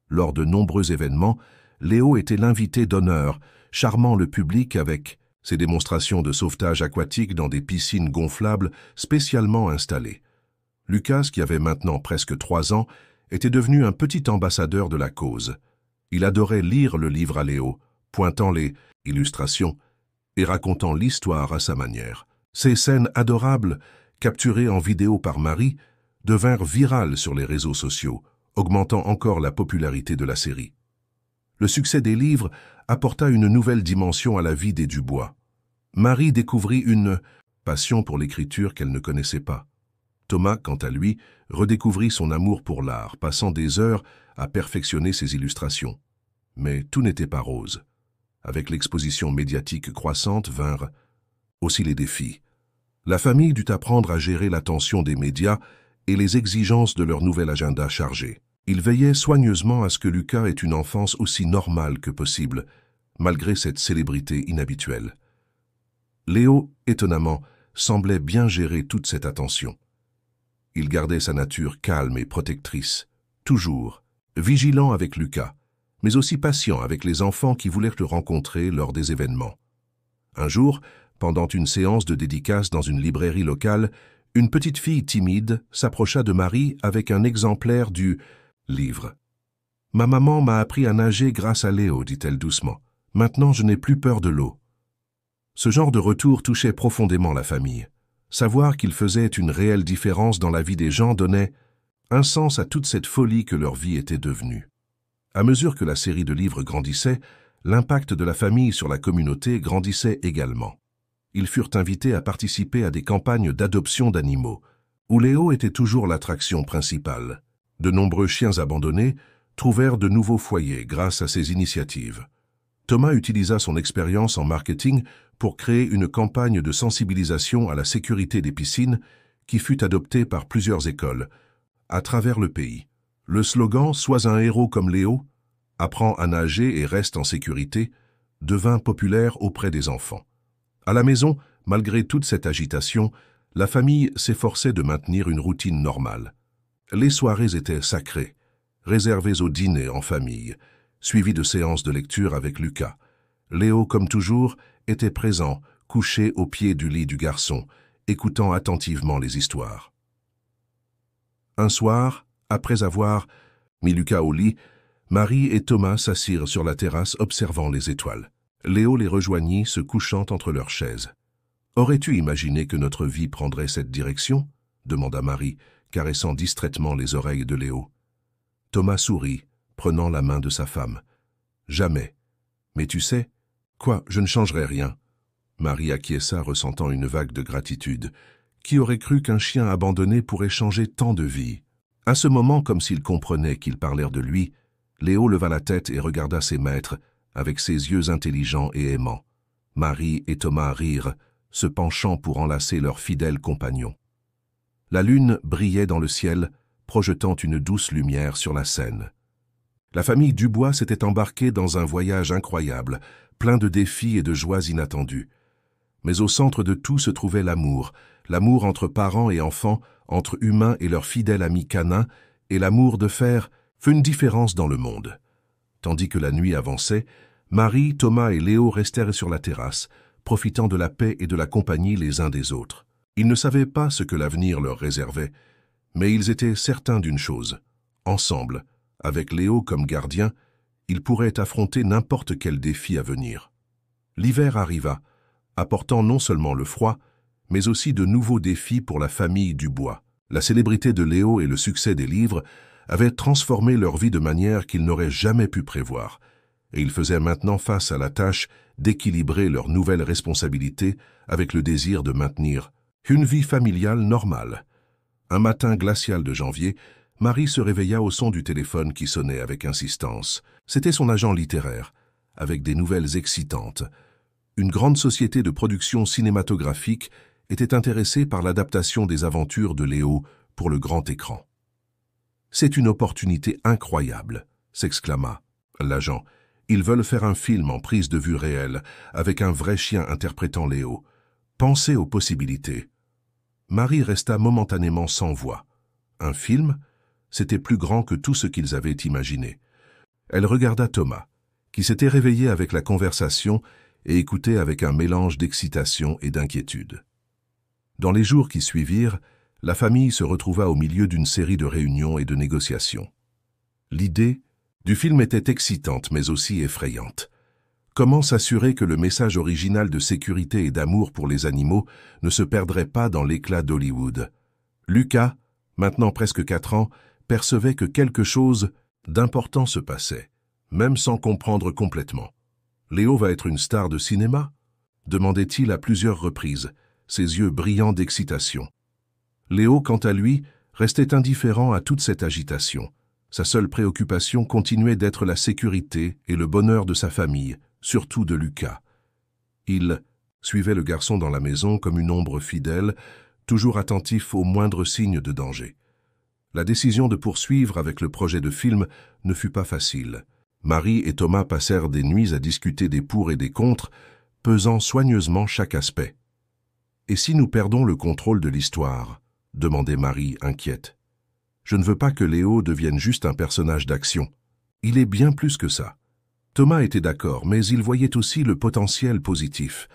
Lors de nombreux événements, Léo était l'invité d'honneur, charmant le public avec ses démonstrations de sauvetage aquatique dans des piscines gonflables spécialement installées. Lucas, qui avait maintenant presque 3 ans, était devenu un petit ambassadeur de la cause. Il adorait lire le livre à Léo, pointant les illustrations et racontant l'histoire à sa manière. Ces scènes adorables, capturées en vidéo par Marie, devinrent virales sur les réseaux sociaux, augmentant encore la popularité de la série. Le succès des livres apporta une nouvelle dimension à la vie des Dubois. Marie découvrit une passion pour l'écriture qu'elle ne connaissait pas. Thomas, quant à lui, redécouvrit son amour pour l'art, passant des heures à perfectionner ses illustrations. Mais tout n'était pas rose. Avec l'exposition médiatique croissante vinrent aussi les défis. La famille dut apprendre à gérer l'attention des médias et les exigences de leur nouvel agenda chargé. Il veillait soigneusement à ce que Lucas ait une enfance aussi normale que possible, malgré cette célébrité inhabituelle. Léo, étonnamment, semblait bien gérer toute cette attention. Il gardait sa nature calme et protectrice, toujours, vigilant avec Lucas, mais aussi patient avec les enfants qui voulaient le rencontrer lors des événements. Un jour, pendant une séance de dédicace dans une librairie locale, une petite fille timide s'approcha de Marie avec un exemplaire du livre. « Ma maman m'a appris à nager grâce à Léo, dit-elle doucement. Maintenant, je n'ai plus peur de l'eau. » Ce genre de retour touchait profondément la famille. Savoir qu'il faisait une réelle différence dans la vie des gens donnait un sens à toute cette folie que leur vie était devenue. À mesure que la série de livres grandissait, l'impact de la famille sur la communauté grandissait également. Ils furent invités à participer à des campagnes d'adoption d'animaux, où Léo était toujours l'attraction principale. De nombreux chiens abandonnés trouvèrent de nouveaux foyers grâce à ces initiatives. Thomas utilisa son expérience en marketing pour créer une campagne de sensibilisation à la sécurité des piscines qui fut adoptée par plusieurs écoles à travers le pays. Le slogan « Sois un héros comme Léo » apprends à nager et reste en sécurité devint populaire auprès des enfants. À la maison, malgré toute cette agitation, la famille s'efforçait de maintenir une routine normale. Les soirées étaient sacrées, réservées au dîner en famille, suivies de séances de lecture avec Lucas. Léo, comme toujours, était présent, couché au pied du lit du garçon, écoutant attentivement les histoires. Un soir, après avoir mis Lucas au lit, Marie et Thomas s'assirent sur la terrasse observant les étoiles. Léo les rejoignit, se couchant entre leurs chaises. « Aurais-tu imaginé que notre vie prendrait cette direction ?» demanda Marie, caressant distraitement les oreilles de Léo. Thomas sourit, prenant la main de sa femme. « Jamais. Mais tu sais, quoi, je ne changerai rien. » Marie acquiesça, ressentant une vague de gratitude. Qui aurait cru qu'un chien abandonné pourrait changer tant de vies? À ce moment, comme s'il comprenait qu'ils parlèrent de lui, Léo leva la tête et regarda ses maîtres avec ses yeux intelligents et aimants. Marie et Thomas rirent, se penchant pour enlacer leur fidèle compagnon. La lune brillait dans le ciel, projetant une douce lumière sur la Seine. La famille Dubois s'était embarquée dans un voyage incroyable, plein de défis et de joies inattendues. Mais au centre de tout se trouvait l'amour entre parents et enfants, entre humains et leurs fidèles amis canins, et l'amour de faire une différence dans le monde. Tandis que la nuit avançait, Marie, Thomas et Léo restèrent sur la terrasse, profitant de la paix et de la compagnie les uns des autres. Ils ne savaient pas ce que l'avenir leur réservait, mais ils étaient certains d'une chose. Ensemble, avec Léo comme gardien, ils pourraient affronter n'importe quel défi à venir. L'hiver arriva, apportant non seulement le froid, mais aussi de nouveaux défis pour la famille Dubois. La célébrité de Léo et le succès des livres avaient transformé leur vie de manière qu'ils n'auraient jamais pu prévoir, et ils faisaient maintenant face à la tâche d'équilibrer leurs nouvelles responsabilités avec le désir de maintenir une vie familiale normale. Un matin glacial de janvier, Marie se réveilla au son du téléphone qui sonnait avec insistance. C'était son agent littéraire, avec des nouvelles excitantes. Une grande société de production cinématographique était intéressée par l'adaptation des aventures de Léo pour le grand écran. « C'est une opportunité incroyable », s'exclama l'agent. « Ils veulent faire un film en prise de vue réelle, avec un vrai chien interprétant Léo. Pensez aux possibilités. » Marie resta momentanément sans voix. Un film ? C'était plus grand que tout ce qu'ils avaient imaginé. Elle regarda Thomas, qui s'était réveillé avec la conversation et écoutait avec un mélange d'excitation et d'inquiétude. Dans les jours qui suivirent, la famille se retrouva au milieu d'une série de réunions et de négociations. L'idée du film était excitante mais aussi effrayante. Comment s'assurer que le message original de sécurité et d'amour pour les animaux ne se perdrait pas dans l'éclat d'Hollywood? Lucas, maintenant presque 4 ans, percevait que quelque chose d'important se passait, même sans comprendre complètement. « Léo va être une star de cinéma ?» demandait-il à plusieurs reprises, ses yeux brillants d'excitation. Léo, quant à lui, restait indifférent à toute cette agitation. Sa seule préoccupation continuait d'être la sécurité et le bonheur de sa famille, surtout de Lucas. Il suivait le garçon dans la maison comme une ombre fidèle, toujours attentif aux moindres signes de danger. La décision de poursuivre avec le projet de film ne fut pas facile. Marie et Thomas passèrent des nuits à discuter des pour et des contre, pesant soigneusement chaque aspect. « Et si nous perdons le contrôle de l'histoire ?» demandait Marie, inquiète. « Je ne veux pas que Léo devienne juste un personnage d'action. Il est bien plus que ça. » Thomas était d'accord, mais il voyait aussi le potentiel positif.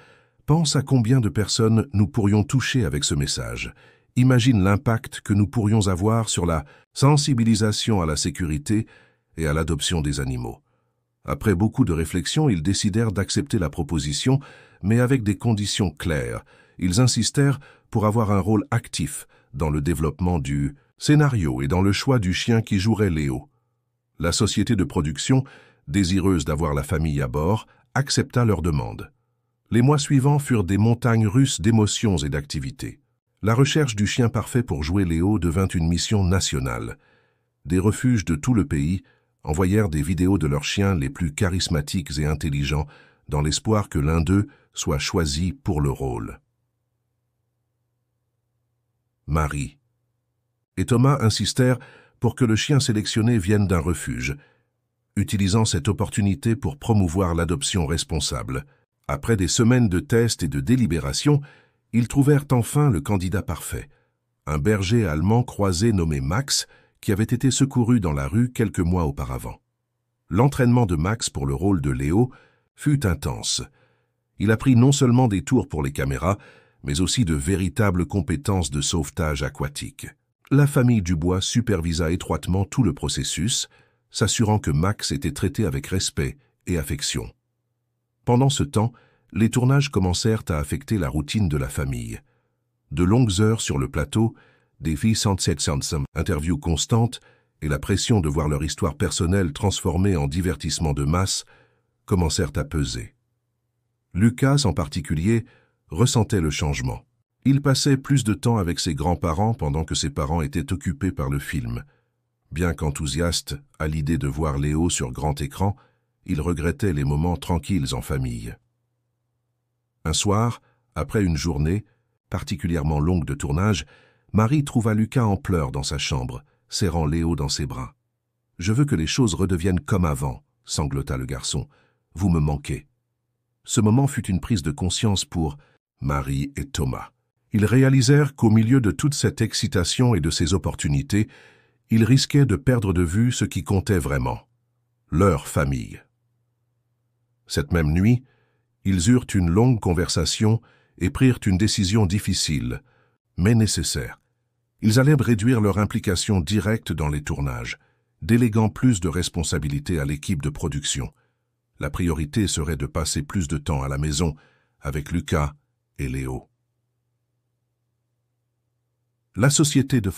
Pense à combien de personnes nous pourrions toucher avec ce message. Imagine l'impact que nous pourrions avoir sur la sensibilisation à la sécurité et à l'adoption des animaux. Après beaucoup de réflexions, ils décidèrent d'accepter la proposition, mais avec des conditions claires. Ils insistèrent pour avoir un rôle actif dans le développement du scénario et dans le choix du chien qui jouerait Léo. La société de production, désireuse d'avoir la famille à bord, accepta leur demande. Les mois suivants furent des montagnes russes d'émotions et d'activités. La recherche du chien parfait pour jouer Léo devint une mission nationale. Des refuges de tout le pays envoyèrent des vidéos de leurs chiens les plus charismatiques et intelligents dans l'espoir que l'un d'eux soit choisi pour le rôle. Marie et Thomas insistèrent pour que le chien sélectionné vienne d'un refuge, utilisant cette opportunité pour promouvoir l'adoption responsable. Après des semaines de tests et de délibérations, ils trouvèrent enfin le candidat parfait, un berger allemand croisé nommé Max, qui avait été secouru dans la rue quelques mois auparavant. L'entraînement de Max pour le rôle de Léo fut intense. Il apprit non seulement des tours pour les caméras, mais aussi de véritables compétences de sauvetage aquatique. La famille Dubois supervisa étroitement tout le processus, s'assurant que Max était traité avec respect et affection. Pendant ce temps, les tournages commencèrent à affecter la routine de la famille. De longues heures sur le plateau, des filles sans interviews constantes et la pression de voir leur histoire personnelle transformée en divertissement de masse commencèrent à peser. Lucas, en particulier, ressentait le changement. Il passait plus de temps avec ses grands-parents pendant que ses parents étaient occupés par le film. Bien qu'enthousiaste à l'idée de voir Léo sur grand écran, il regrettait les moments tranquilles en famille. Un soir, après une journée, particulièrement longue de tournage, Marie trouva Lucas en pleurs dans sa chambre, serrant Léo dans ses bras. « Je veux que les choses redeviennent comme avant », sanglota le garçon. « Vous me manquez. » Ce moment fut une prise de conscience pour Marie et Thomas. Ils réalisèrent qu'au milieu de toute cette excitation et de ces opportunités, ils risquaient de perdre de vue ce qui comptait vraiment, leur famille. Cette même nuit, ils eurent une longue conversation et prirent une décision difficile, mais nécessaire. Ils allaient réduire leur implication directe dans les tournages, déléguant plus de responsabilités à l'équipe de production. La priorité serait de passer plus de temps à la maison avec Lucas et Léo. La société de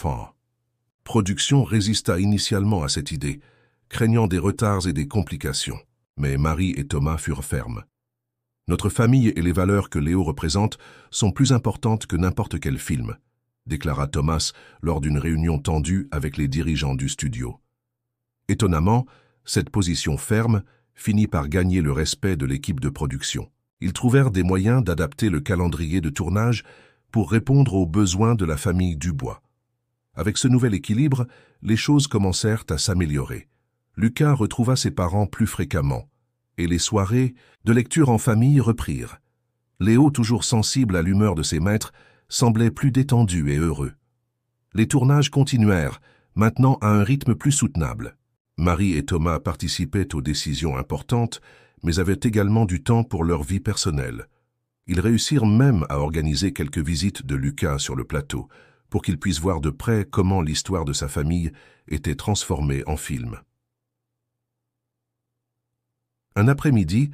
production résista initialement à cette idée, craignant des retards et des complications. Mais Marie et Thomas furent fermes. « Notre famille et les valeurs que Léo représente sont plus importantes que n'importe quel film », déclara Thomas lors d'une réunion tendue avec les dirigeants du studio. Étonnamment, cette position ferme finit par gagner le respect de l'équipe de production. Ils trouvèrent des moyens d'adapter le calendrier de tournage pour répondre aux besoins de la famille Dubois. Avec ce nouvel équilibre, les choses commencèrent à s'améliorer. Lucas retrouva ses parents plus fréquemment, et les soirées de lecture en famille reprirent. Léo, toujours sensible à l'humeur de ses maîtres, semblait plus détendu et heureux. Les tournages continuèrent, maintenant à un rythme plus soutenable. Marie et Thomas participaient aux décisions importantes, mais avaient également du temps pour leur vie personnelle. Ils réussirent même à organiser quelques visites de Lucas sur le plateau, pour qu'il puisse voir de près comment l'histoire de sa famille était transformée en film. Un après-midi,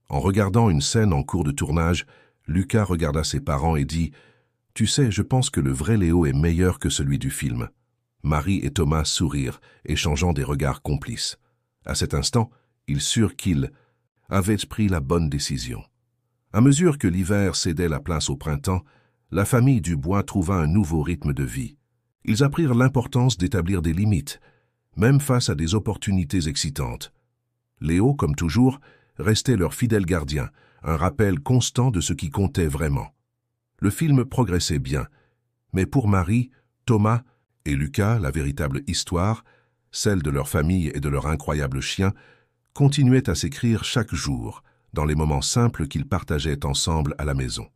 en regardant une scène en cours de tournage, Lucas regarda ses parents et dit « Tu sais, je pense que le vrai Léo est meilleur que celui du film. » Marie et Thomas sourirent, échangeant des regards complices. À cet instant, ils surent qu'ils avaient pris la bonne décision. À mesure que l'hiver cédait la place au printemps, la famille Dubois trouva un nouveau rythme de vie. Ils apprirent l'importance d'établir des limites, même face à des opportunités excitantes. Léo, comme toujours, restait leur fidèle gardien, un rappel constant de ce qui comptait vraiment. Le film progressait bien, mais pour Marie, Thomas et Lucas, la véritable histoire, celle de leur famille et de leur incroyable chien, continuait à s'écrire chaque jour, dans les moments simples qu'ils partageaient ensemble à la maison.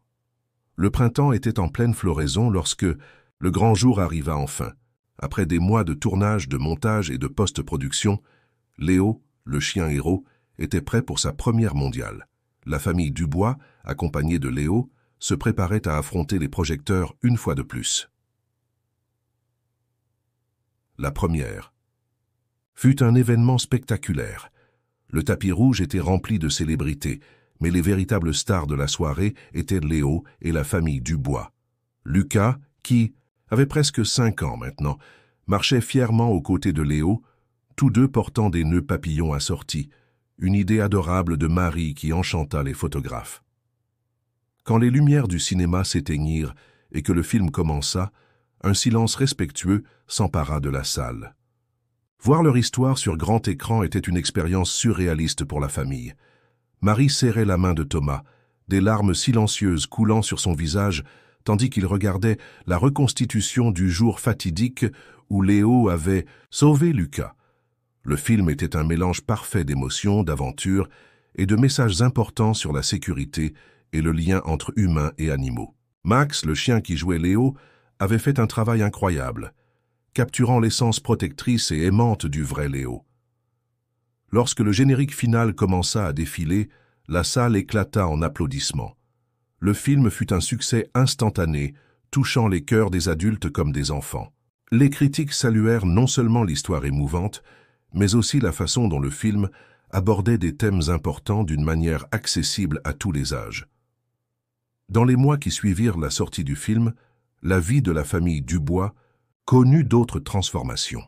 Le printemps était en pleine floraison lorsque le grand jour arriva enfin. Après des mois de tournage, de montage et de post-production, Léo, le chien héros, était prêt pour sa première mondiale. La famille Dubois, accompagnée de Léo, se préparait à affronter les projecteurs une fois de plus. La première fut un événement spectaculaire. Le tapis rouge était rempli de célébrités, mais les véritables stars de la soirée étaient Léo et la famille Dubois. Lucas, qui avait presque 5 ans maintenant, marchait fièrement aux côtés de Léo, tous deux portant des nœuds papillons assortis, une idée adorable de Marie qui enchanta les photographes. Quand les lumières du cinéma s'éteignirent et que le film commença, un silence respectueux s'empara de la salle. Voir leur histoire sur grand écran était une expérience surréaliste pour la famille. Marie serrait la main de Thomas, des larmes silencieuses coulant sur son visage, tandis qu'il regardait la reconstitution du jour fatidique où Léo avait sauvé Lucas. Le film était un mélange parfait d'émotions, d'aventures et de messages importants sur la sécurité et le lien entre humains et animaux. Max, le chien qui jouait Léo, avait fait un travail incroyable, capturant l'essence protectrice et aimante du vrai Léo. Lorsque le générique final commença à défiler, la salle éclata en applaudissements. Le film fut un succès instantané, touchant les cœurs des adultes comme des enfants. Les critiques saluèrent non seulement l'histoire émouvante, mais aussi la façon dont le film abordait des thèmes importants d'une manière accessible à tous les âges. Dans les mois qui suivirent la sortie du film, la vie de la famille Dubois connut d'autres transformations.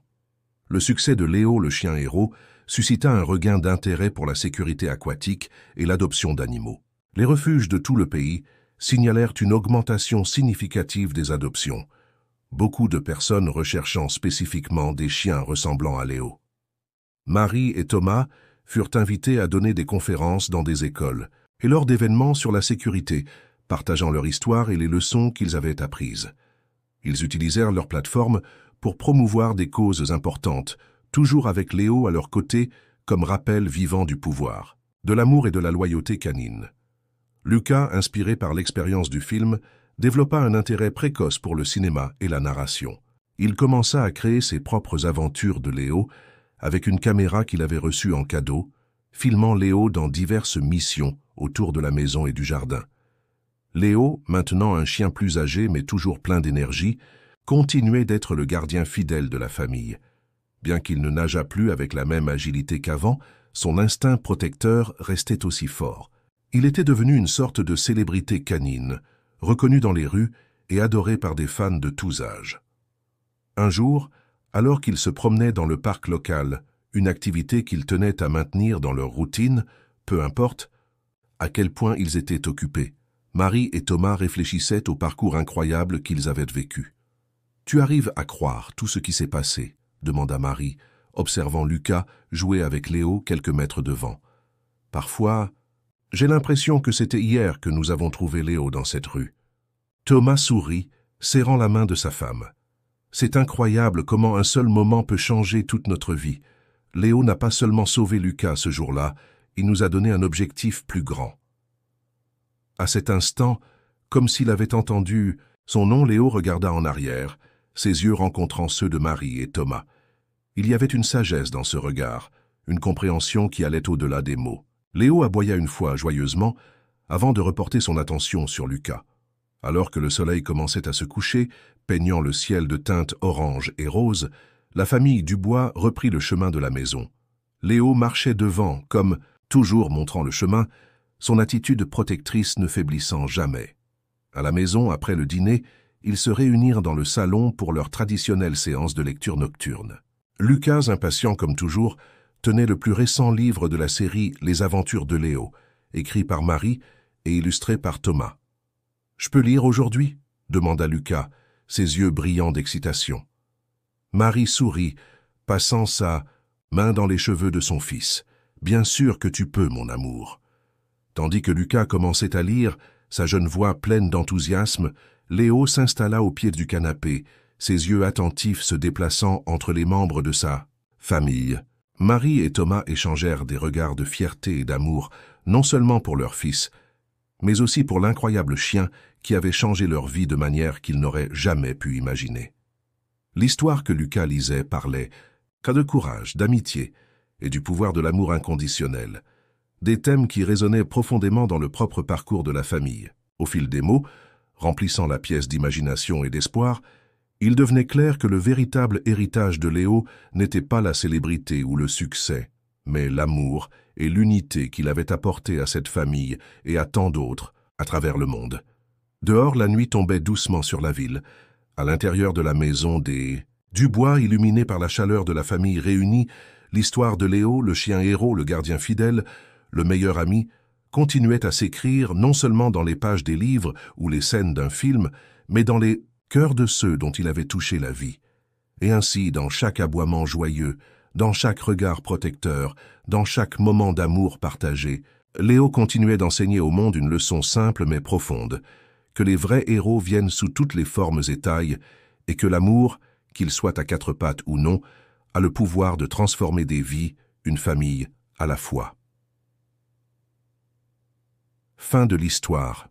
Le succès de Léo, le chien héros, suscita un regain d'intérêt pour la sécurité aquatique et l'adoption d'animaux. Les refuges de tout le pays signalèrent une augmentation significative des adoptions, beaucoup de personnes recherchant spécifiquement des chiens ressemblant à Léo. Marie et Thomas furent invités à donner des conférences dans des écoles et lors d'événements sur la sécurité, partageant leur histoire et les leçons qu'ils avaient apprises. Ils utilisèrent leur plateforme pour promouvoir des causes importantes, toujours avec Léo à leur côté comme rappel vivant du pouvoir, de l'amour et de la loyauté canine. Lucas, inspiré par l'expérience du film, développa un intérêt précoce pour le cinéma et la narration. Il commença à créer ses propres aventures de Léo avec une caméra qu'il avait reçue en cadeau, filmant Léo dans diverses missions autour de la maison et du jardin. Léo, maintenant un chien plus âgé mais toujours plein d'énergie, continuait d'être le gardien fidèle de la famille. Bien qu'il ne nageât plus avec la même agilité qu'avant, son instinct protecteur restait aussi fort. Il était devenu une sorte de célébrité canine, reconnu dans les rues et adoré par des fans de tous âges. Un jour, alors qu'ils se promenaient dans le parc local, une activité qu'ils tenaient à maintenir dans leur routine, peu importe à quel point ils étaient occupés, Marie et Thomas réfléchissaient au parcours incroyable qu'ils avaient vécu. « Tu arrives à croire tout ce qui s'est passé ?» demanda Marie, observant Lucas jouer avec Léo quelques mètres devant. « Parfois, j'ai l'impression que c'était hier que nous avons trouvé Léo dans cette rue. » Thomas sourit, serrant la main de sa femme. « C'est incroyable comment un seul moment peut changer toute notre vie. Léo n'a pas seulement sauvé Lucas ce jour-là, il nous a donné un objectif plus grand. » À cet instant, comme s'il avait entendu son nom, Léo regarda en arrière, ses yeux rencontrant ceux de Marie et Thomas. Il y avait une sagesse dans ce regard, une compréhension qui allait au-delà des mots. Léo aboya une fois joyeusement, avant de reporter son attention sur Lucas. Alors que le soleil commençait à se coucher, peignant le ciel de teintes orange et rose, la famille Dubois reprit le chemin de la maison. Léo marchait devant, comme, toujours montrant le chemin, son attitude protectrice ne faiblissant jamais. À la maison, après le dîner, ils se réunirent dans le salon pour leur traditionnelle séance de lecture nocturne. Lucas, impatient comme toujours, tenait le plus récent livre de la série Les Aventures de Léo, écrit par Marie et illustré par Thomas. « Je peux lire aujourd'hui » demanda Lucas, ses yeux brillants d'excitation. Marie sourit, passant sa main dans les cheveux de son fils. « Bien sûr que tu peux, mon amour. » Tandis que Lucas commençait à lire, sa jeune voix pleine d'enthousiasme, Léo s'installa au pied du canapé, ses yeux attentifs se déplaçant entre les membres de sa famille. Marie et Thomas échangèrent des regards de fierté et d'amour, non seulement pour leur fils, mais aussi pour l'incroyable chien qui avait changé leur vie de manière qu'ils n'auraient jamais pu imaginer. L'histoire que Lucas lisait parlait de courage, d'amitié et du pouvoir de l'amour inconditionnel, des thèmes qui résonnaient profondément dans le propre parcours de la famille. Au fil des mots, remplissant la pièce d'imagination et d'espoir, il devenait clair que le véritable héritage de Léo n'était pas la célébrité ou le succès, mais l'amour et l'unité qu'il avait apporté à cette famille et à tant d'autres à travers le monde. Dehors, la nuit tombait doucement sur la ville. À l'intérieur de la maison des Dubois, illuminée par la chaleur de la famille réunie, l'histoire de Léo, le chien héros, le gardien fidèle, le meilleur ami, continuait à s'écrire non seulement dans les pages des livres ou les scènes d'un film, mais dans les cœur de ceux dont il avait touché la vie. Et ainsi, dans chaque aboiement joyeux, dans chaque regard protecteur, dans chaque moment d'amour partagé, Léo continuait d'enseigner au monde une leçon simple mais profonde, que les vrais héros viennent sous toutes les formes et tailles, et que l'amour, qu'il soit à quatre pattes ou non, a le pouvoir de transformer des vies, une famille à la fois. Fin de l'histoire.